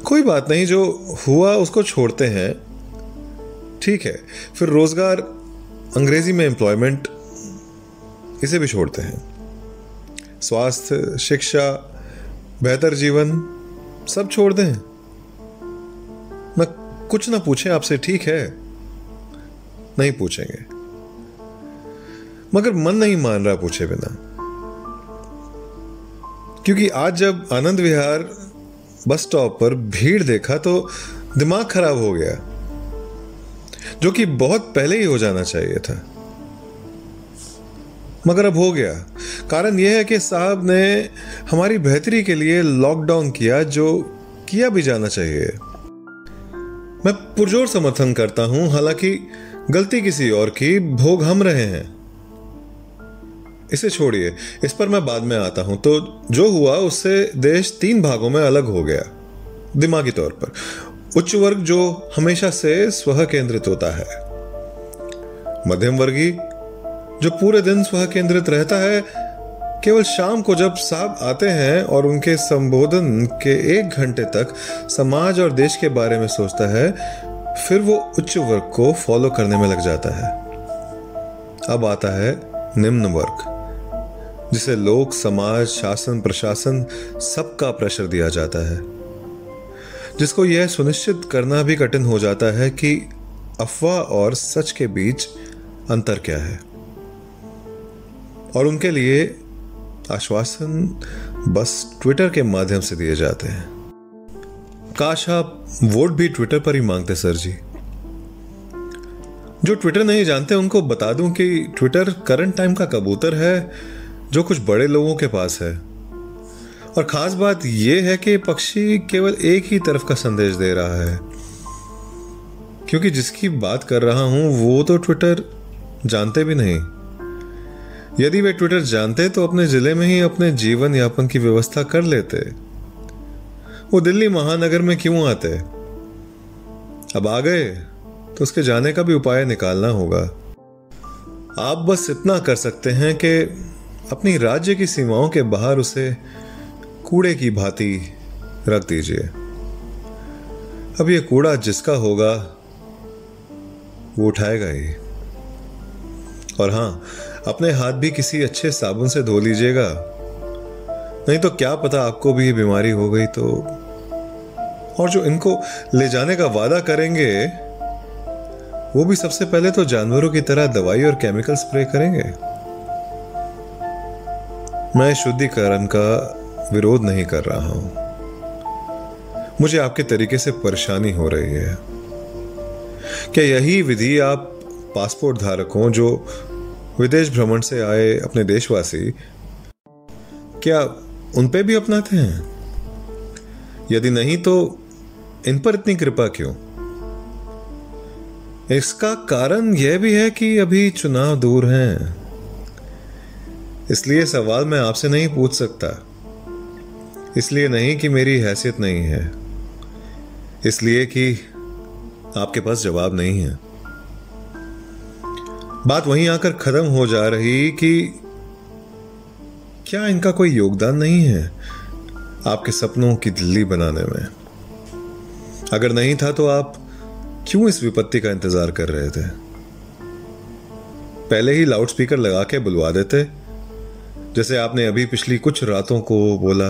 कोई बात नहीं, जो हुआ उसको छोड़ते हैं, ठीक है। फिर रोजगार, अंग्रेजी में एम्प्लॉयमेंट, इसे भी छोड़ते हैं। स्वास्थ्य, शिक्षा, बेहतर जीवन, सब छोड़ दें। मैं कुछ ना पूछें आपसे, ठीक है? नहीं पूछेंगे, मगर मन नहीं मान रहा पूछे बिना। क्योंकि आज जब आनंद विहार बस स्टॉप पर भीड़ देखा तो दिमाग खराब हो गया, जो कि बहुत पहले ही हो जाना चाहिए था, मगर अब हो गया। कारण यह है कि साहब ने हमारी बेहतरी के लिए लॉकडाउन किया, जो किया भी जाना चाहिए। मैं पुरजोर समर्थन करता हूं, हालांकि गलती किसी और की, भोग हम रहे हैं। इसे छोड़िए, इस पर मैं बाद में आता हूं। तो जो हुआ उससे देश 3 भागों में अलग हो गया दिमागी तौर पर। उच्च वर्ग जो हमेशा से स्व केंद्रित होता है, मध्यम वर्गीय जो पूरे दिन स्व केंद्रित रहता है, केवल शाम को जब साहब आते हैं और उनके संबोधन के 1 घंटे तक समाज और देश के बारे में सोचता है, फिर वो उच्च वर्ग को फॉलो करने में लग जाता है। अब आता है निम्न वर्ग, जिसे लोक, समाज, शासन, प्रशासन, सबका प्रेशर दिया जाता है, जिसको यह सुनिश्चित करना भी कठिन हो जाता है कि अफवाह और सच के बीच अंतर क्या है। और उनके लिए आश्वासन बस ट्विटर के माध्यम से दिए जाते हैं। काश आप वोट भी ट्विटर पर ही मांगते सर जी। जो ट्विटर नहीं जानते उनको बता दूं कि ट्विटर करंट टाइम का कबूतर है, जो कुछ बड़े लोगों के पास है। और खास बात यह है कि पक्षी केवल एक ही तरफ का संदेश दे रहा है, क्योंकि जिसकी बात कर रहा हूं वो तो ट्विटर जानते भी नहीं। यदि वे ट्विटर जानते तो अपने जिले में ही अपने जीवन यापन की व्यवस्था कर लेते। वो दिल्ली महानगर में क्यों आते? अब आ गए तो उसके जाने का भी उपाय निकालना होगा। आप बस इतना कर सकते हैं कि अपनी राज्य की सीमाओं के बाहर उसे कूड़े की भांति रख दीजिए। अब ये कूड़ा जिसका होगा वो उठाएगा ही। और हां, अपने हाथ भी किसी अच्छे साबुन से धो लीजिएगा, नहीं तो क्या पता आपको भी ये बीमारी हो गई तो। और जो इनको ले जाने का वादा करेंगे वो भी सबसे पहले तो जानवरों की तरह दवाई और केमिकल स्प्रे करेंगे। मैं शुद्धिकरण का विरोध नहीं कर रहा हूं, मुझे आपके तरीके से परेशानी हो रही है। क्या यही विधि आप पासपोर्ट धारकों, जो विदेश भ्रमण से आए अपने देशवासी, क्या उन पे भी अपनाते हैं? यदि नहीं तो इन पर इतनी कृपा क्यों? इसका कारण यह भी है कि अभी चुनाव दूर हैं, इसलिए सवाल मैं आपसे नहीं पूछ सकता। इसलिए नहीं कि मेरी हैसियत नहीं है, इसलिए कि आपके पास जवाब नहीं है। बात वहीं आकर खत्म हो जा रही कि क्या इनका कोई योगदान नहीं है आपके सपनों की दिल्ली बनाने में? अगर नहीं था तो आप क्यों इस विपत्ति का इंतजार कर रहे थे? पहले ही लाउडस्पीकर लगा के बुलवा देते, जैसे आपने अभी पिछली कुछ रातों को बोला।